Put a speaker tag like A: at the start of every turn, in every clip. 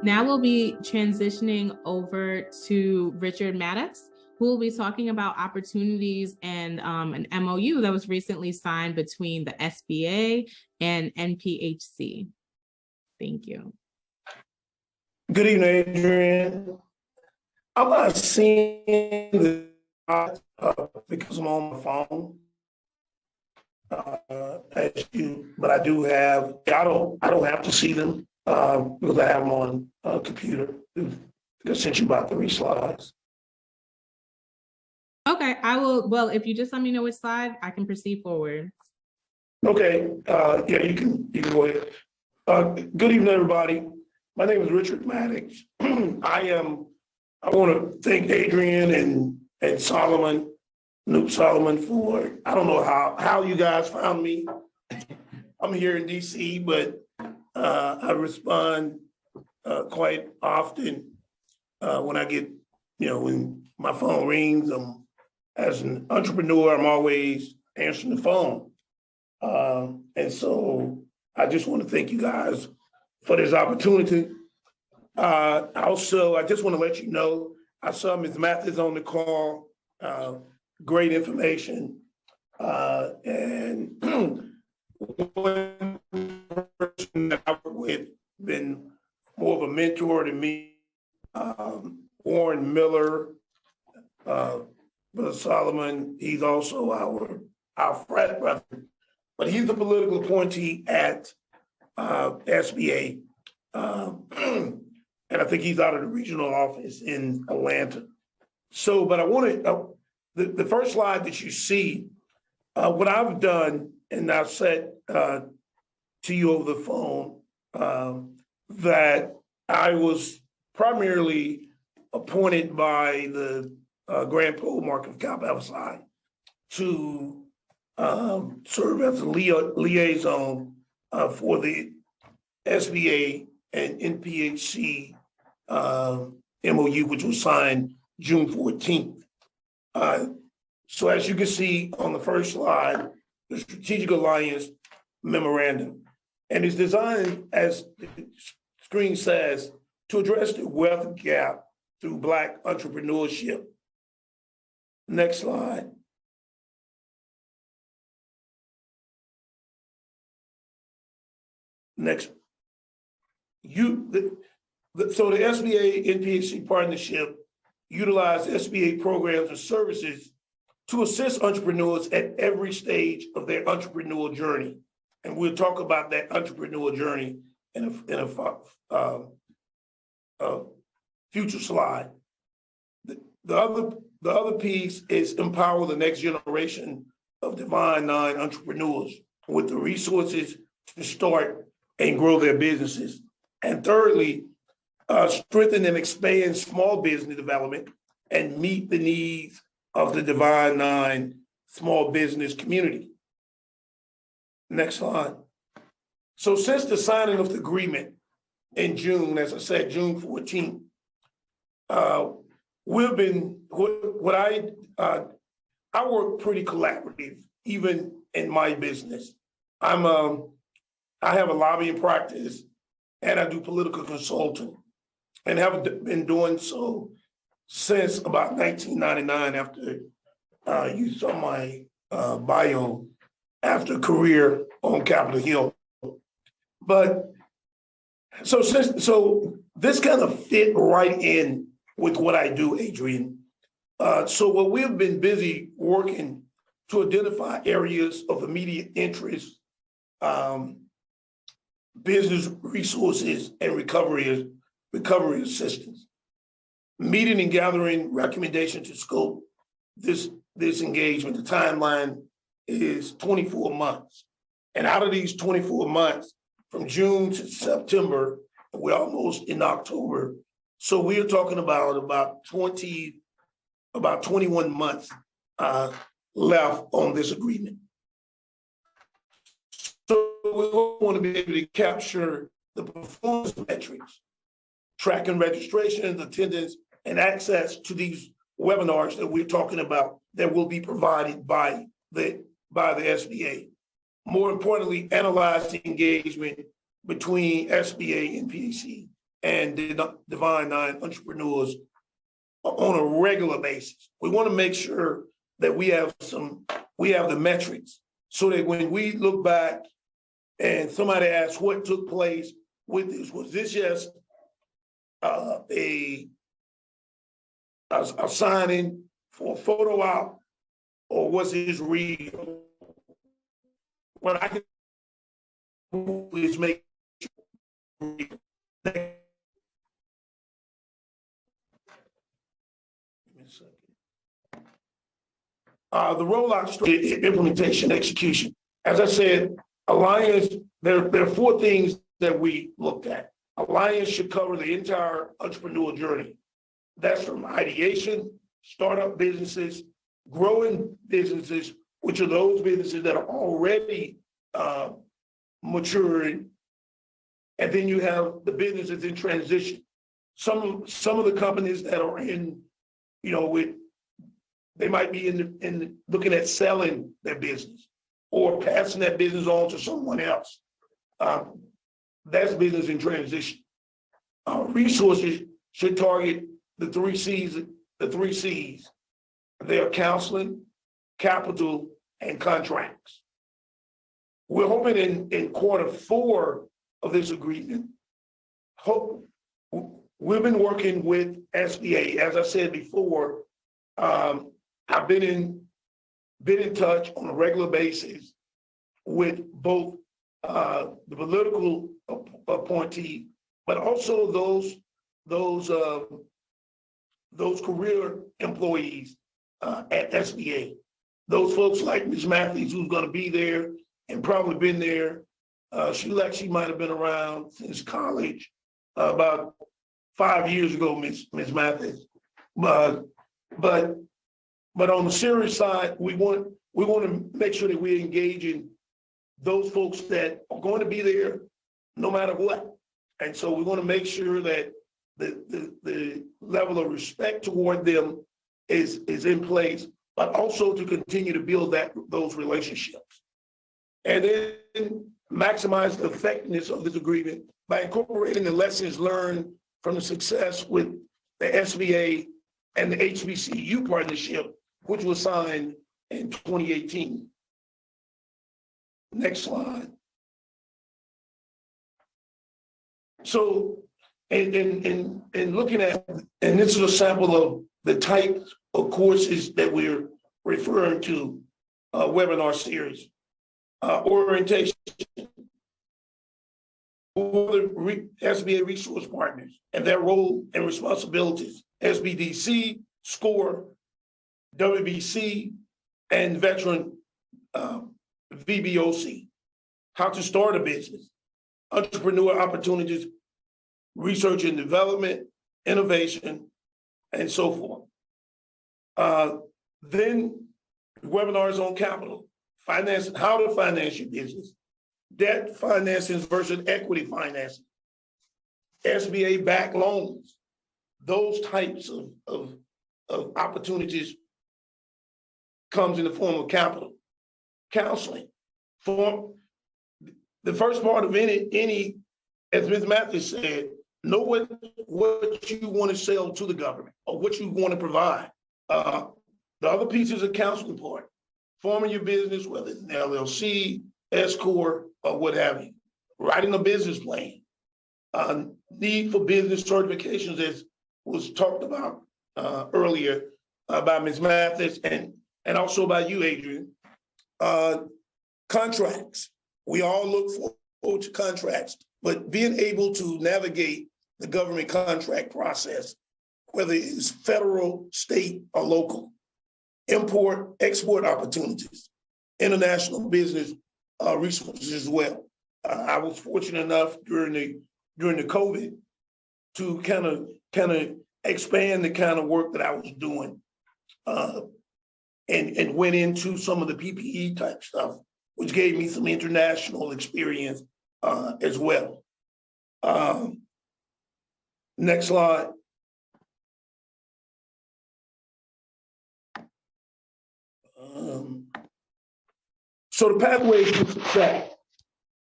A: Now we'll be transitioning over to Richard Maddox, who will be talking about opportunities and an MOU that was recently signed between the SBA and NPHC. Thank you.
B: Good evening, Adrienne. I'm not seeing the because I'm on my phone. But I do have. I don't have to see them because I have them on a computer. I sent you about 3 slides.
A: Okay, I will. Well, if you just let me know which slide, I can proceed forward.
B: Okay. Yeah, you can go ahead. Good evening, everybody. My name is Richard Maddox. I want to thank Adrienne and Solomon, Nuke Solomon, for, I don't know how you guys found me. I'm here in DC, but I respond quite often when I get, when my phone rings. As an entrepreneur, I'm always answering the phone. And so I just want to thank you guys for this opportunity. Also, I just want to let you know, I saw Ms. Mathis on the call, great information. And one person that I work with, been more of a mentor to me, Warren Miller, Brother Solomon, he's also our frat brother, but he's the political appointee at SBA. And I think he's out of the regional office in Atlanta. So, but I want to, the first slide that you see, what I've done, and I've said to you over the phone, that I was primarily appointed by the Grand Pole Market of Cal Psi to serve as a liaison for the SBA and NPHC MOU, which was signed June 14th. So as you can see on the first slide, the Strategic Alliance Memorandum, and it's designed, as the screen says, to address the wealth gap through Black entrepreneurship. Next slide. Next. So the SBA NPHC partnership utilized SBA programs and services to assist entrepreneurs at every stage of their entrepreneurial journey. And we'll talk about that entrepreneurial journey in a future slide. The other piece is empower the next generation of Divine Nine entrepreneurs with the resources to start and grow their businesses. And thirdly, strengthen and expand small business development and meet the needs of the Divine Nine small business community. Next slide. So since the signing of the agreement in June, as I said, June 14th, we've been, I work pretty collaborative, even in my business. I have a lobbying practice and I do political consulting, and have been doing so since about 1999 after you saw my bio, after a career on Capitol Hill. But so this kind of fit right in with what I do, Adrienne. So what we've been busy working to identify areas of immediate interest, business resources, and recovery assistance. Meeting and gathering recommendations to scope this engagement. The timeline is 24 months. And out of these 24 months, from June to September, we're almost in October. So we're talking about 21 months left on this agreement. So we want to be able to capture the performance metrics, tracking registrations, attendance, and access to these webinars that we're talking about that will be provided by the SBA. More importantly, analyze the engagement between SBA and NPHC and Divine Nine entrepreneurs on a regular basis. We want to make sure that we have the metrics so that when we look back and somebody asks what took place with this, was this just a signing for a photo op, or was this real? What I can do is make the rollout strategy, implementation, execution. As I said, Alliance, there are four things that we looked at. Alliance should cover the entire entrepreneurial journey. That's from ideation, startup businesses, growing businesses, which are those businesses that are already maturing. And then you have the businesses in transition. Some of the companies that are in, they might be in looking at selling their business or passing that business on to someone else. That's business in transition. Resources should target the three C's. They are counseling, capital, and contracts. We're hoping in quarter 4 of this agreement. We've been working with SBA. As I said before, I've been in touch on a regular basis with both the political appointee, but also those career employees at SBA. Those folks like Ms. Matthews, who's going to be there and probably been there. She might have been around since college, about 5 years ago, Ms. Matthews. But on the serious side, we want to make sure that we engage in those folks that are going to be there no matter what. And so we want to make sure that the level of respect toward them is in place, but also to continue to build those relationships. And then maximize the effectiveness of this agreement by incorporating the lessons learned from the success with the SBA and the HBCU partnership, which was signed in 2018. Next slide. So, and looking at, and this is a sample of the types of courses that we're referring to, webinar series, orientation, SBA resource partners and their role and responsibilities, SBDC, SCORE, WBC, and veteran VBOC, how to start a business, entrepreneur opportunities, research and development, innovation, and so forth. Then webinars on capital, finance, how to finance your business, debt financing versus equity financing, SBA backed loans, those types of opportunities comes in the form of capital, counseling. For the first part of any, as Ms. Matthews said, know what you want to sell to the government or what you want to provide. The other pieces of counseling part, forming your business, whether it's an LLC, S-Corp, or what have you, writing a business plan, need for business certifications, as was talked about earlier by Ms. Mathis and also by you, Adrienne. Contracts, we all look forward to contracts, but being able to navigate the government contract process, whether it's federal, state, or local, import, export opportunities, international business resources as well. I was fortunate enough during the COVID to kind of expand the kind of work that I was doing, and went into some of the PPE type stuff, which gave me some international experience as well. Next slide. So the pathway to success: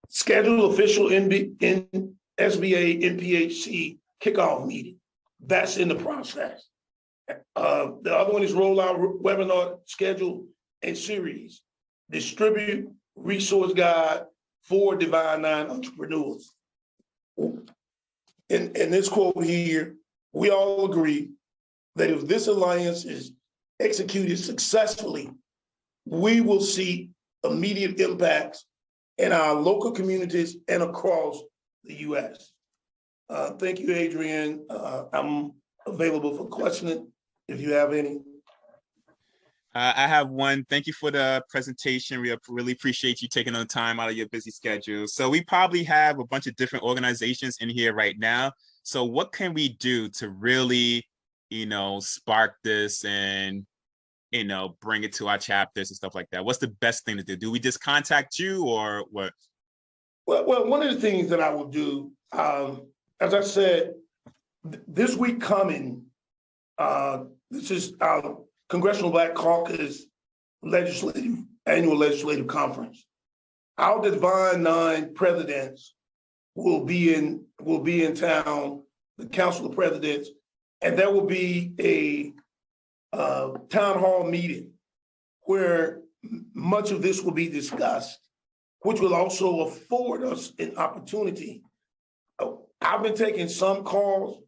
B: schedule official SBA NPHC kickoff meeting. That's in the process. The other one is roll out webinar schedule and series. Distribute resource guide for Divine Nine entrepreneurs. In this quote here, we all agree that if this alliance is executed successfully, we will see immediate impacts in our local communities and across the U.S. Thank you, Adrienne. I'm available for questioning if you have any.
C: I have one. Thank you for the presentation. We really appreciate you taking the time out of your busy schedule. So we probably have a bunch of different organizations in here right now. So what can we do to really, spark this and, bring it to our chapters and stuff like that? What's the best thing to do? Do we just contact you or what?
B: Well, one of the things that I will do, as I said, this week coming, this is our Congressional Black Caucus annual legislative conference. Our Divine Nine presidents will be in town, the Council of Presidents, and there will be a town hall meeting where much of this will be discussed, which will also afford us an opportunity. I've been taking some calls.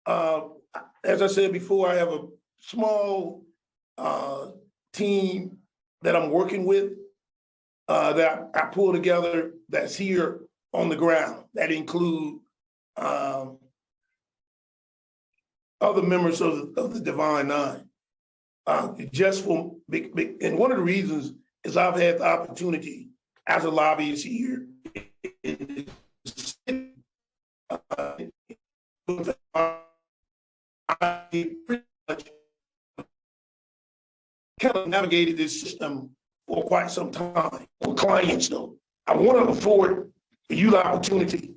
B: As I said before, I have a small team that I'm working with that I pull together that's here on the ground that include other members of the Divine Nine. And one of the reasons is I've had the opportunity as a lobbyist here in I pretty much kind of navigated this system for quite some time. For clients, though, I want to afford you the opportunity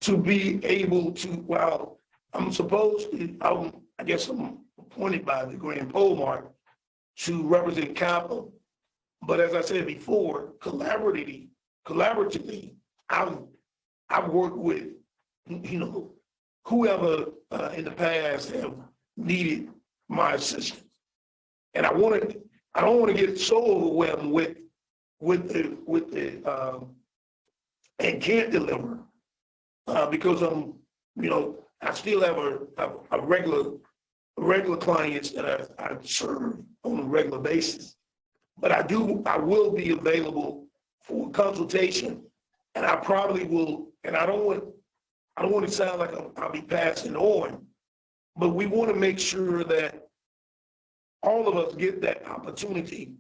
B: to be able to, while I'm supposed to, I guess I'm appointed by the Grand Pole Mark to represent capital. But as I said before, collaboratively, I've worked with, whoever in the past have needed my assistance. And I don't want to get so overwhelmed with the and can't deliver because I still have a regular clients that I serve on a regular basis. But I will be available for consultation, and I probably will. And I don't want to sound like I'll be passing on, but we want to make sure that all of us get that opportunity.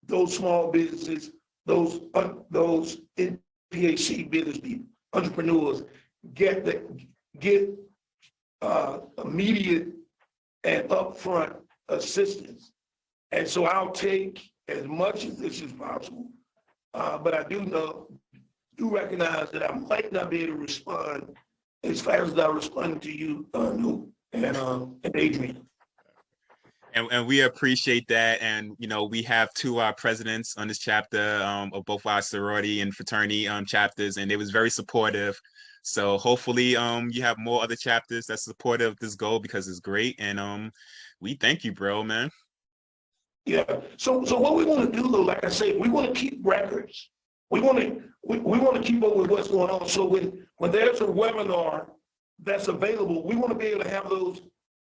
B: Those small businesses, those NPHC business people, entrepreneurs, get immediate and upfront assistance. And so I'll take as much of this as possible, but I do recognize that I might not be able to respond as fast as I responded to you, and Adrienne.
C: And we appreciate that. And, we have two presidents on this chapter of both our sorority and fraternity chapters, and they was very supportive. So hopefully you have more other chapters that's supportive of this goal because it's great. And we thank you, bro, man.
B: Yeah. So what we want to do, though, like I said, we want to keep records. We want to keep up with what's going on. So when there's a webinar that's available, we want to be able to have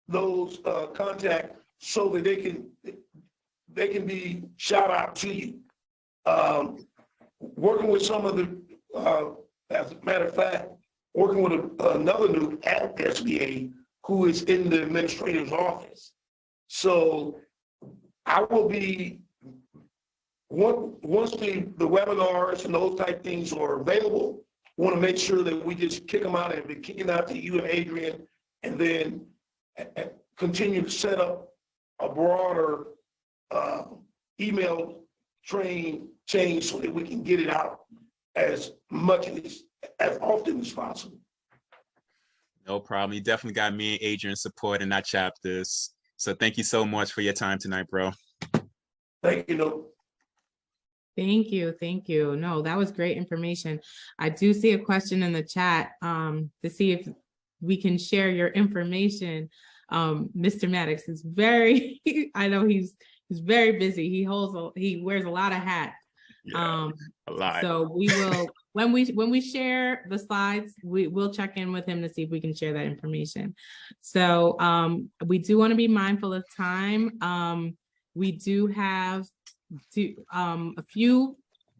B: those contacts so that they can be shout out to you. Working with some of the, as a matter of fact, working with another new at SBA who is in the administrator's office. So I will be, once the webinars and those type things are available, we want to make sure that we just kick them out and be kicking out to you and Adrienne, and then continue to set up a broader email chain so that we can get it out as often as possible.
C: No problem. You definitely got me and Adrienne support in our chapters. So thank you so much for your time tonight, bro.
B: Thank you.
A: Thank you. No, that was great information. I do see a question in the chat to see if we can share your information. Mr. Maddox is very, I know he's very busy. He wears a lot of hats.
C: Yeah, a lot.
A: So we will, when we share the slides, we'll check in with him to see if we can share that information. So we do want to be mindful of time. We do have a few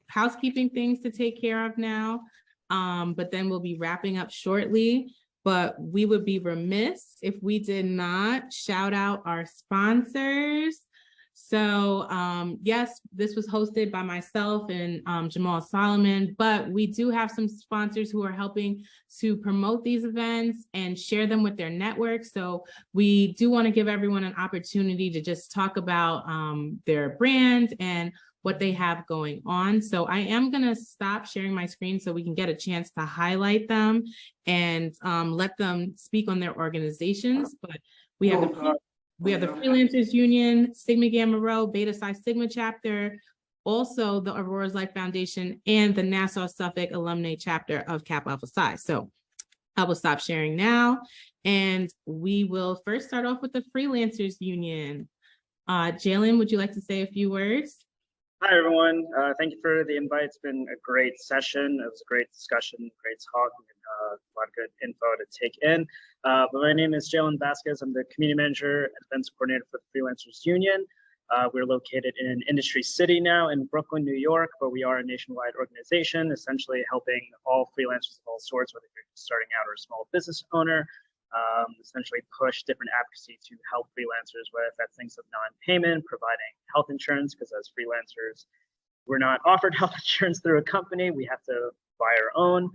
A: housekeeping things to take care of now, but then we'll be wrapping up shortly. But we would be remiss if we did not shout out our sponsors. So yes, this was hosted by myself and Jamaal Solomon, but we do have some sponsors who are helping to promote these events and share them with their network. So we do want to give everyone an opportunity to just talk about their brand and what they have going on. So I am going to stop sharing my screen so we can get a chance to highlight them and let them speak on their organizations. But we have the Freelancers Union, Sigma Gamma Rho, Beta Psi Sigma chapter, also the Aurora's Life Foundation, and the Nassau Suffolk Alumni chapter of Kappa Alpha Psi. So I will stop sharing now, and we will first start off with the Freelancers Union. Jalen, would you like to say a few words?
D: Hi, everyone. Thank you for the invite. It's been a great session. It was a great discussion, great talk, and a lot of good info to take in. But my name is Jalen Vasquez. I'm the community manager and events coordinator for the Freelancers Union. We're located in Industry City now in Brooklyn, New York, but we are a nationwide organization, essentially helping all freelancers of all sorts, whether you're starting out or a small business owner, essentially push different advocacy to help freelancers, whether that's things of non-payment, providing health insurance, because as freelancers, we're not offered health insurance through a company, we have to buy our own.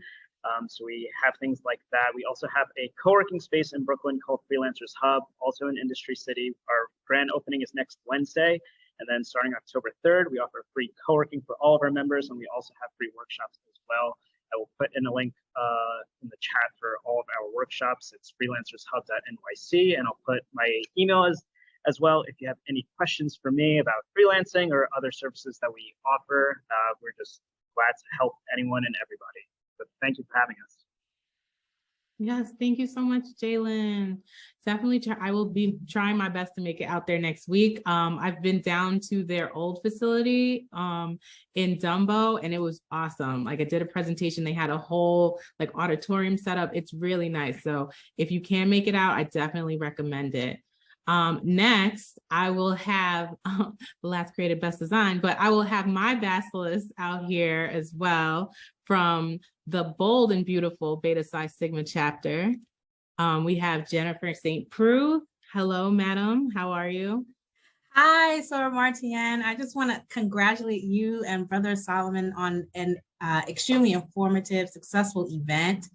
D: So we have things like that. We also have a co-working space in Brooklyn called Freelancers Hub, also in Industry City. Our grand opening is next Wednesday. And then starting October 3rd, we offer free co-working for all of our members. And we also have free workshops as well. I will put in a link in the chat for all of our workshops. It's freelancershub.nyc, and I'll put my email as well. If you have any questions for me about freelancing or other services that we offer, we're just glad to help anyone and everybody. But thank you for having us.
A: Yes, thank you so much, Jalen. Definitely, I will be trying my best to make it out there next week. I've been down to their old facility in Dumbo, and it was awesome. Like, I did a presentation. They had a whole like auditorium set up. It's really nice. So if you can make it out, I definitely recommend it. Next, I will have the last created best design, but I will have my Basilisk out here as well from the bold and beautiful Beta Psi Sigma chapter. We have Jennifer St. Preux. Hello, madam. How are you?
E: Hi, Sora Martian. I just want to congratulate you and Brother Solomon on an extremely informative, successful event.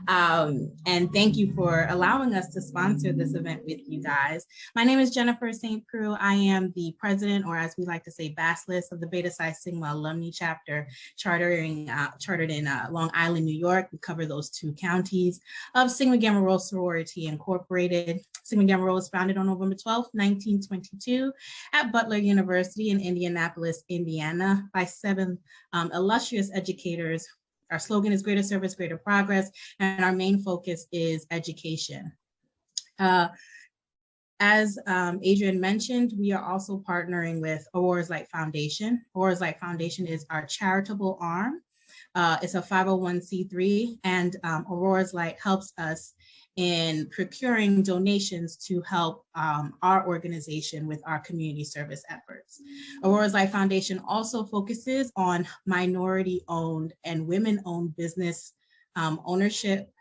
E: And thank you for allowing us to sponsor this event with you guys. My name is Jennifer St. Preux. I am the president, or as we like to say, Basilisk of the Beta Psi Sigma Alumni Chapter, chartered in Long Island, New York. We cover those two counties of Sigma Gamma Rho Sorority Incorporated. Sigma Gamma Rho was founded on November 12, 1922 at Butler University in Indianapolis, Indiana by 7 illustrious educators. Our slogan is greater service, greater progress, and our main focus is education. As Adrienne mentioned, we are also partnering with Aurora's Light Foundation. Aurora's Light Foundation is our charitable arm. It's a 501c3, and Aurora's Light helps us in procuring donations to help our organization with our community service efforts. Aurora's Life Foundation also focuses on minority-owned and women-owned business ownership,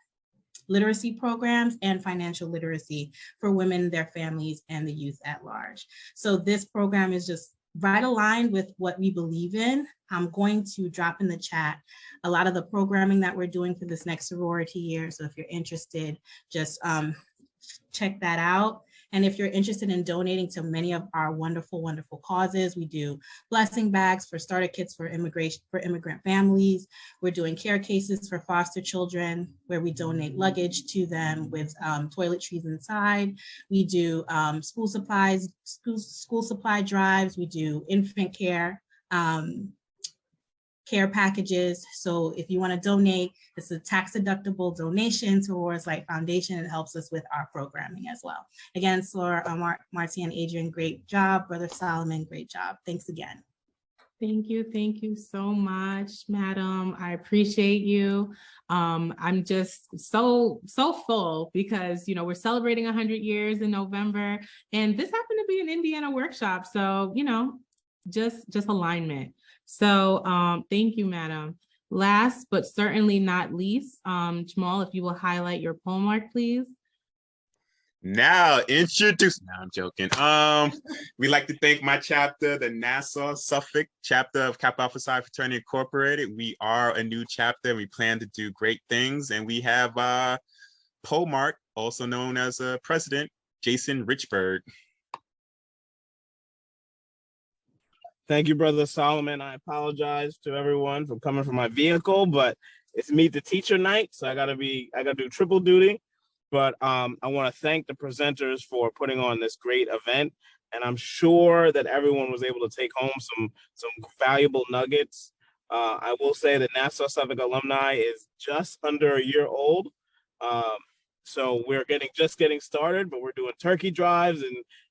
E: literacy programs, and financial literacy for women, their families, and the youth at large. So this program is just right aligned with what we believe in. I'm going to drop in the chat a lot of the programming that we're doing for this next sorority year. So if you're interested, just check that out. And if you're interested in donating to many of our wonderful, wonderful causes, we do blessing bags for starter kits for immigrant families. We're doing care cases for foster children, where we donate luggage to them with toiletries inside. We do school supply drives. We do infant care care packages. So if you want to donate, it's a tax deductible donation towards Light Foundation. It helps us with our programming as well. Again, so Marty and Adrienne, great job. Brother Solomon, great job. Thanks again.
A: Thank you so much, madam. I appreciate you. I'm just so full because, you know, we're celebrating 100 years in November, and this happened to be an Indiana workshop. So, you know, just alignment. So thank you, madam. Last but certainly not least, Jamaal, if you will highlight your poem art, please.
C: Now introduce. No, I'm joking. We'd like to thank my chapter, the Nassau Suffolk chapter of Kappa Alpha Psi Fraternity Incorporated. We are a new chapter, and we plan to do great things. And we have poem art, also known as President Jason Richburg.
F: Thank you, Brother Solomon. I apologize to everyone for coming from my vehicle, but it's Meet the Teacher night, so I gotta do triple duty. But I want to thank the presenters for putting on this great event, and I'm sure that everyone was able to take home some valuable nuggets. I will say that Nassau Suffolk alumni is just under a year old, so we're just getting started. But we're doing turkey drives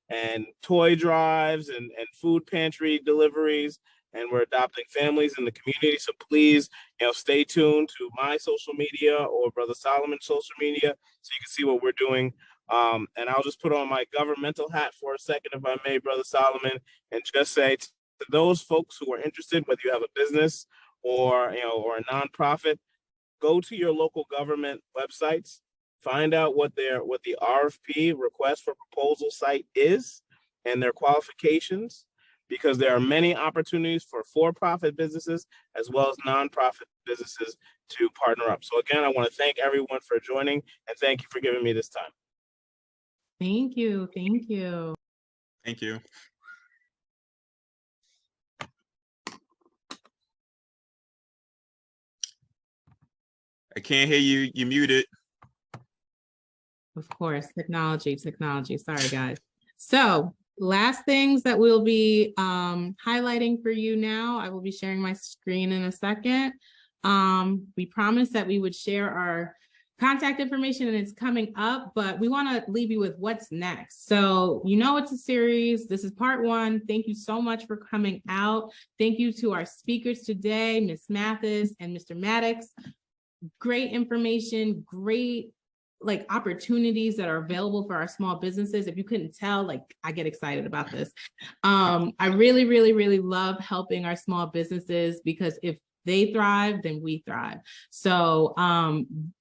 F: and toy drives and food pantry deliveries, and we're adopting families in the community. So please, stay tuned to my social media or Brother Solomon's social media so you can see what we're doing. And I'll just put on my governmental hat for a second, if I may, Brother Solomon, and just say to those folks who are interested, whether you have a business or a nonprofit, go to your local government websites, find out what the RFP, request for proposal site, is and their qualifications, because there are many opportunities for for-profit businesses as well as nonprofit businesses to partner up. So again, I want to thank everyone for joining, and thank you for giving me this time.
A: Thank you.
C: Thank you. I can't hear you. You muted.
A: Of course, technology. Sorry, guys. So last things that we'll be highlighting for you now. I will be sharing my screen in a second. We promised that we would share our contact information, and it's coming up, but we want to leave you with what's next. So, it's a series. This is part 1. Thank you so much for coming out. Thank you to our speakers today, Ms. Mathis and Mr. Maddox. Great information, great opportunities that are available for our small businesses. If you couldn't tell, I get excited about this. I really, really, really love helping our small businesses, because if they thrive, then we thrive. So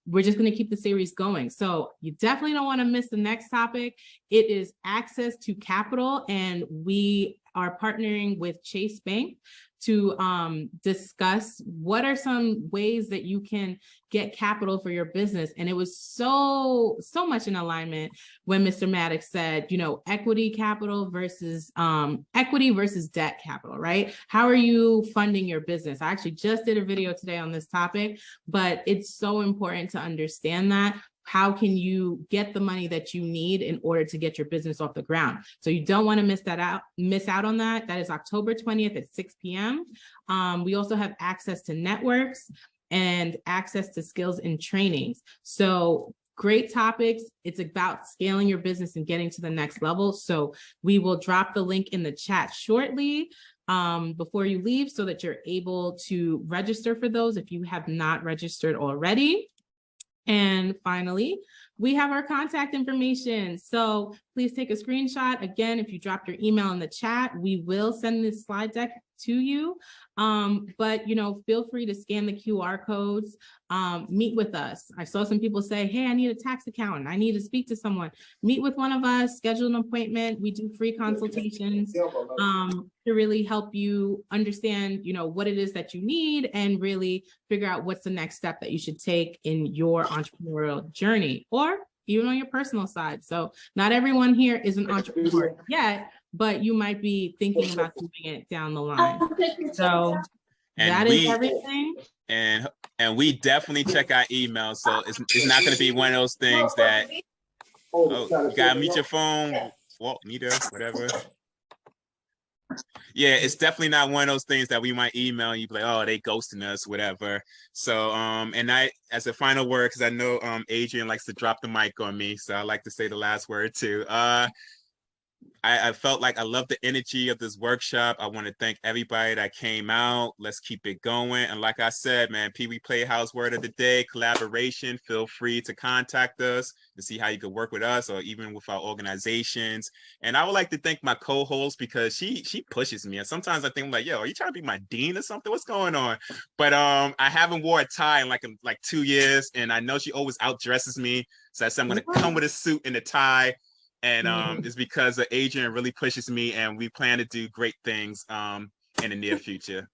A: we're just going to keep the series going. So you definitely don't want to miss the next topic. It is access to capital, and we are partnering with Chase Bank to discuss what are some ways that you can get capital for your business. And it was so much in alignment when Mr. Maddox said, equity capital versus equity versus debt capital, right? How are you funding your business? I actually just did a video today on this topic, but it's so important to understand that. How can you get the money that you need in order to get your business off the ground? So you don't want to miss out on that. That is October 20th at 6 p.m. We also have access to networks and access to skills and trainings. So great topics. It's about scaling your business and getting to the next level. So we will drop the link in the chat shortly before you leave, so that you're able to register for those if you have not registered already. And finally, we have our contact information. So please take a screenshot. Again, if you drop your email in the chat, we will send this slide deck to you. But feel free to scan the QR codes, meet with us. I saw some people say, hey, I need a tax accountant. I need to speak to someone. Meet with one of us, schedule an appointment. We do free consultations to really help you understand, what it is that you need, and really figure out what's the next step that you should take in your entrepreneurial journey, or even on your personal side. So not everyone here is an entrepreneur yet, but you might be thinking about doing it down the line. So that is everything.
C: And we definitely check our emails. So it's not going to be one of those things that, you got to mute your phone, Nita, whatever. Yeah, it's definitely not one of those things that we might email and you be like, oh, they ghosting us, whatever. So, and I, as a final word, because I know Adrienne likes to drop the mic on me, so I like to say the last word too. I felt like I love the energy of this workshop. I want to thank everybody that came out. Let's keep it going. And like I said, man, Pee Wee Playhouse word of the day, collaboration. Feel free to contact us to see how you could work with us or even with our organizations. And I would like to thank my co-host because she pushes me. And sometimes I think like, yo, are you trying to be my dean or something? What's going on? But I haven't wore a tie in like 2 years. And I know she always outdresses me. So I said, I'm going to come with a suit and a tie. And it's because Adrienne really pushes me and we plan to do great things in the near future.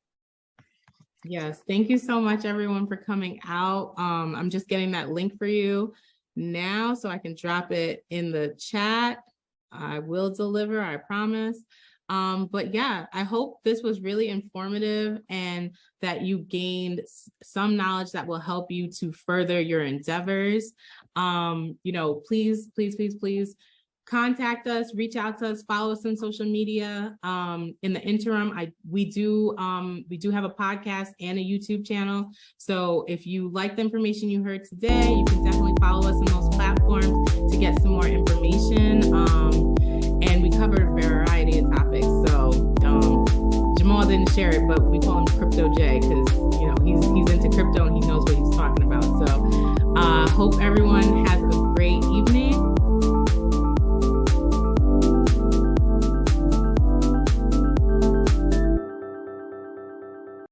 A: Yes, thank you so much everyone for coming out. I'm just getting that link for you now so I can drop it in the chat. I will deliver, I promise. But yeah, I hope this was really informative and that you gained some knowledge that will help you to further your endeavors. Please contact us, reach out to us, follow us on social media. In the interim, we do have a podcast and a YouTube channel. So if you like the information you heard today, you can definitely follow us on those platforms to get some more information. And we covered a variety of topics. So Jamaal didn't share it, but we call him Crypto J because he's into crypto and he knows what he's talking about. So hope everyone